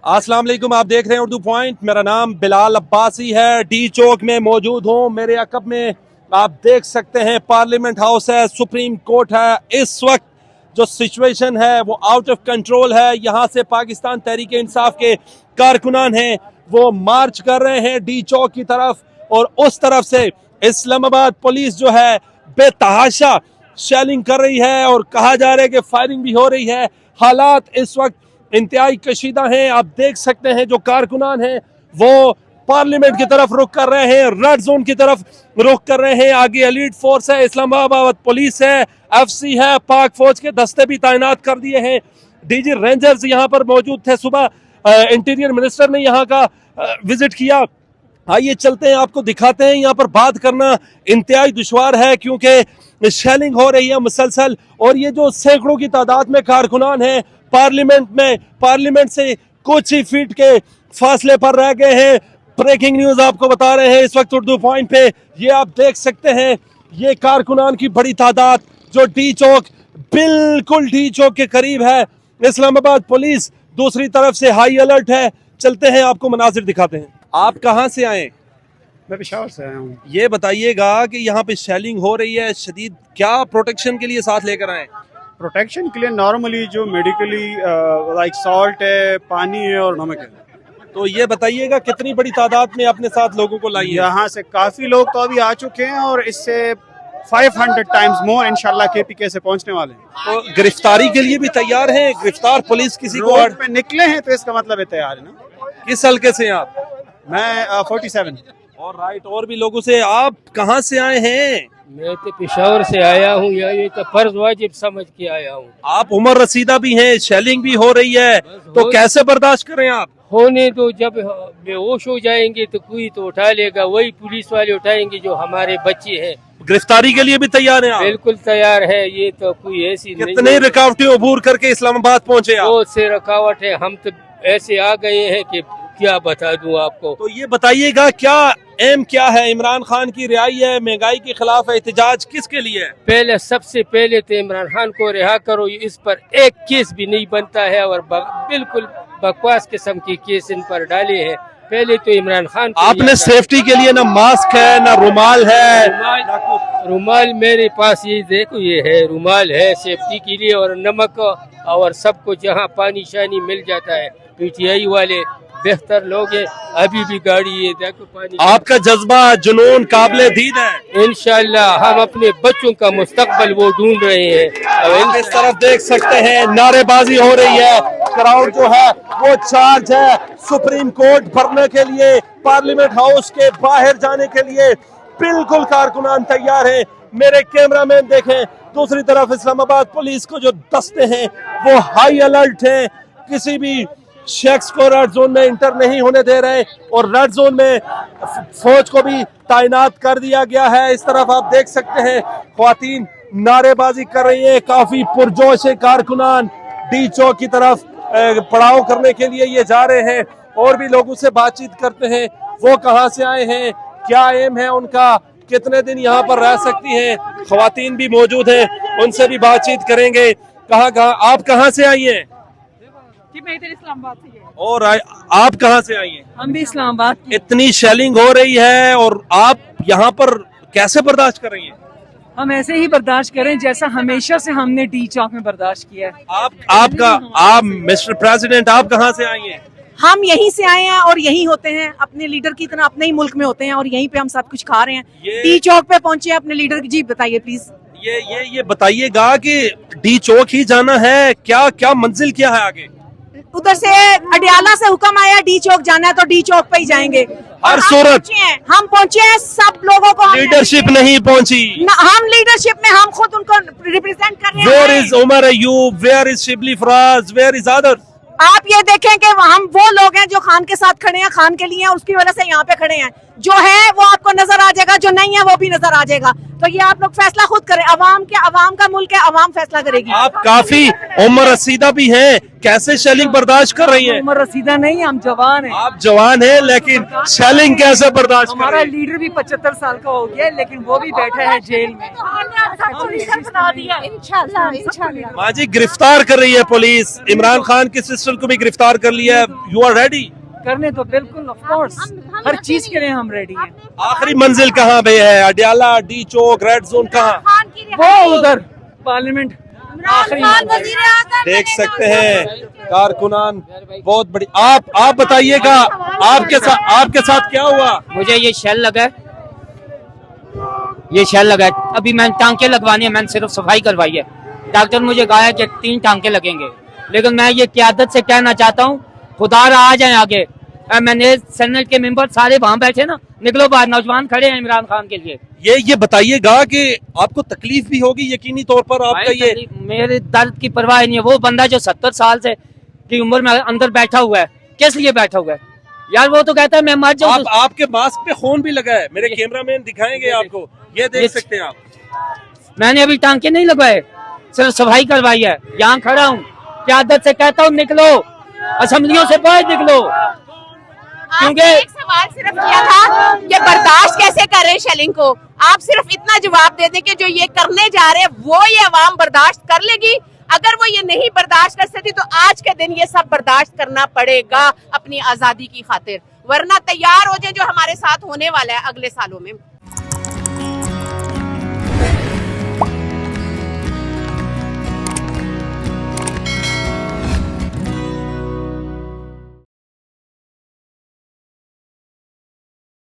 अस्सलाम वालेकुम, आप देख रहे हैं उर्दू पॉइंट। मेरा नाम बिलाल अब्बासी है, डी चौक में मौजूद हूँ। मेरे अकब में आप देख सकते हैं पार्लियामेंट हाउस है, सुप्रीम कोर्ट है। इस वक्त जो सिचुएशन है वो आउट ऑफ कंट्रोल है। यहाँ से पाकिस्तान तहरीक इंसाफ के कारकुनान हैं, वो मार्च कर रहे हैं डी चौक की तरफ, और उस तरफ से इस्लामाबाद पुलिस जो है बेतहाशा शेलिंग कर रही है और कहा जा रहा है कि फायरिंग भी हो रही है। हालात इस वक्त इंतहाई कशीदा हैं। आप देख सकते हैं जो कारकुनान हैं वो पार्लियामेंट की तरफ रुख कर रहे हैं, रेड जोन की तरफ रुख कर रहे हैं। आगे एलीट फोर्स है, इस्लामाबाद पुलिस है, एफसी है, पाक फौज के दस्ते भी तैनात कर दिए हैं। डीजी रेंजर्स यहाँ पर मौजूद थे। सुबह इंटीरियर मिनिस्टर ने यहाँ का विजिट किया। आइए चलते हैं, आपको दिखाते हैं। यहाँ पर बात करना इंतहाई दुश्वार है क्योंकि शेलिंग हो रही है मुसलसल, और ये जो सैकड़ों की तादाद में कारकुनान हैं पार्लियामेंट से कुछ ही फीट के फासले पर रह गए हैं। ब्रेकिंग न्यूज आपको बता रहे हैं इस वक्त उर्दू पॉइंट पे। ये आप देख सकते हैं, ये कारकुनान की बड़ी तादाद जो डी चौक, बिल्कुल डी चौक के करीब है। इस्लामाबाद पुलिस दूसरी तरफ से हाई अलर्ट है। चलते हैं, आपको मनाजिर दिखाते हैं। आप कहाँ से आए? मैं पेशावर से आया हूँ। ये बताइएगा कि यहाँ पे शेलिंग हो रही है शदीद, क्या प्रोटेक्शन के लिए साथ लेकर आए? प्रोटेक्शन के लिए नॉर्मली जो मेडिकली लाइक सॉल्ट है, पानी है और नमक है। तो ये बताइएगा कितनी बड़ी तादाद में अपने साथ लोगों को लाइए? यहाँ से काफी लोग तो अभी आ चुके हैं और इससे 500 टाइम्स मोर इंशाल्लाह KPK से पहुँचने वाले हैं। तो गिरफ्तारी के लिए भी तैयार हैं? गिरफ्तार पुलिस किसी को रोड पे निकले हैं तो इसका मतलब है तैयार है ना। किस हल्के से आप? मैं 47। और राइट, और भी लोगों से। आप कहाँ से आए हैं? मैं तो पेशावर से आया हूँ, ये तो फर्ज वाजिब समझ के आया हूँ। आप उमर रसीदा भी हैं, शेलिंग भी हो रही है, तो कैसे बर्दाश्त करें आप? होने दो, जब बेहोश हो जाएंगे तो कोई तो उठा लेगा, वही पुलिस वाले उठाएंगे जो हमारे बच्चे हैं। गिरफ्तारी के लिए भी तैयार हैं आप? बिल्कुल तैयार है। ये तो कोई ऐसी कितने रुकावटें अबूर करके इस्लामाबाद पहुँचे आप? बहुत से रुकावट है, हम तो ऐसे आ गए हैं कि क्या बता दूं आपको। तो ये बताइएगा क्या एम क्या है? इमरान खान की रिहाई है, महंगाई के खिलाफ एहतजाज किसके लिए है? पहले सबसे पहले तो इमरान खान को रिहा करो, इस पर एक केस भी नहीं बनता है और बिल्कुल बकवास किस्म के केस इन पर डाले हैं। पहले तो इमरान खान आपने सेफ्टी के लिए ना मास्क है ना रुमाल है। रुमाल मेरे पास, ये देखो, ये है रुमाल है सेफ्टी के लिए, और नमक और सब कुछ जहाँ पानी शानी मिल जाता है। PTI वाले बेहतर लोग हैं, अभी भी गाड़ी ये देखो पानी। आपका जज्बा जुनून काबिले दीद है। इंशाल्लाह हम अपने बच्चों का मुस्तकबल वो ढूंढ रहे हैं। आप इस तरफ देख सकते हैं नारेबाजी हो रही है, क्राउड जो है वो चार्ज है सुप्रीम कोर्ट भरने के लिए, पार्लियामेंट हाउस के बाहर जाने के लिए बिल्कुल कारकुनान तैयार है। मेरे कैमरामैन देखें, दूसरी तरफ इस्लामाबाद पुलिस को जो दस्ते हैं वो हाई अलर्ट है, किसी भी शख्स को रेड जोन में इंटर नहीं होने दे रहे, और रेड जोन में फौज को भी तैनात कर दिया गया है। इस तरफ आप देख सकते हैं ख्वातीन नारेबाजी कर रही है, काफी पुरजोश है कारकुनान डी चौक की तरफ पड़ाव करने के लिए ये जा रहे हैं। और भी लोगों से बातचीत करते हैं, वो कहाँ से आए हैं, क्या एम है उनका, कितने दिन यहाँ पर रह सकती हैं। ख्वातीन भी मौजूद हैं, उनसे भी बातचीत करेंगे। आप कहाँ से आई हैं? मैं इधर इस्लामाबाद से। और आप कहाँ से आई हैं? हम भी इस्लामाबाद। इतनी शेलिंग हो रही है और आप यहाँ पर कैसे बर्दाश्त कर रही हैं? हम ऐसे ही बर्दाश्त करें जैसा हमेशा से हमने डी चौक में बर्दाश्त किया है। आप मिस्टर प्रेसिडेंट, आप कहाँ से आई हैं? हम यहीं से आए हैं और यहीं होते हैं, अपने लीडर की तरह अपने ही मुल्क में होते हैं और यहीं पे हम सब कुछ खा रहे हैं। डी चौक पे पहुंचे अपने लीडर की। जी बताइए प्लीज। ये बताइएगा कि डी चौक ही जाना है, क्या मंजिल क्या है आगे? उधर से अडियाला से हुक्म आया डी चौक जाना है तो डी चौक पे ही जाएंगे। हर सूरत हम पहुंचे हैं, सब लोगों को लीडरशिप नहीं पहुंची। हम लीडरशिप में हम खुद उनको रिप्रेजेंट कर रहे हैं। Where is Umar Ayub, where is Shibli Faraz, where is others? आप ये देखें कि हम वो लोग हैं जो खान के साथ खड़े हैं, खान के लिए, और उसकी वजह से यहाँ पे खड़े हैं। जो है वो आपको नजर आ जाएगा, जो नहीं है वो भी नजर आ जाएगा। तो ये आप लोग फैसला खुद करें, अवाम का मुल्क है, अवाम फैसला करेगी। आप काफी उम्र रसीदा भी हैं, कैसे शेलिंग बर्दाश्त कर रही हैं? उम्र रसीदा नहीं, हम जवान हैं। आप जवान हैं लेकिन शेलिंग कैसे बर्दाश्त कर हमारा रही हैं? लीडर भी 75 साल का हो गया, लेकिन वो भी बैठा है जेल में। इंशाल्लाह माँ जी, गिरफ्तार कर रही है पुलिस, इमरान खान की सिस्टर को भी गिरफ्तार कर लिया है। You are ready? करने तो बिल्कुल, ऑफ कोर्स, हर चीज के लिए हम रेडी हैं। आखिरी मंजिल कहाँ पे है? अडियाला, डी चौक, रेड जोन कहाँ? वो उधर पार्लियामेंट आखिरी देख सकते हैं कारकुनान बहुत बड़ी। आप बताइएगा, आपके साथ क्या हुआ? मुझे ये शेल लगा है, ये शेल लगा है। अभी मैंने टांके लगवानी है, मैंने सिर्फ सफाई करवाई है। डॉक्टर मुझे कहा है कि 3 टांके लगेंगे, लेकिन मैं ये क़यादत से कहना चाहता हूँ, खुदा रहा आ जाए आगे। मैंने सेनेट के मेंबर सारे वहाँ बैठे ना, निकलो बाहर, नौजवान खड़े हैं इमरान खान के लिए। ये बताइएगा कि आपको तकलीफ भी होगी यकीनी तौर पर। आपका ये मेरे दर्द की परवाह नहीं है। वो बंदा जो 70 साल से की उम्र में अंदर बैठा हुआ है, किस लिए बैठा हुआ है यार? वो तो कहता है मैं मर जाऊँ। आपके मास्क पे खून भी लगा है, मेरे कैमरामैन दिखाएंगे आपको, ये देख सकते हैं आप। मैंने अभी टांके नहीं लगवाए, सिर्फ सफाई करवाई है। यहाँ खड़ा हूँ, क़यादत से कहता हूँ निकलो, असेंबलियों से बाहर निकलो। आपने एक सवाल सिर्फ किया था कि बर्दाश्त कैसे कर रहे हैं शेलिंग को। आप सिर्फ इतना जवाब दे दें कि जो ये करने जा रहे हैं वो ये अवाम बर्दाश्त कर लेगी। अगर वो ये नहीं बर्दाश्त कर सकती तो आज के दिन ये सब बर्दाश्त करना पड़ेगा अपनी आजादी की खातिर, वरना तैयार हो जाए जो हमारे साथ होने वाला है अगले सालों में।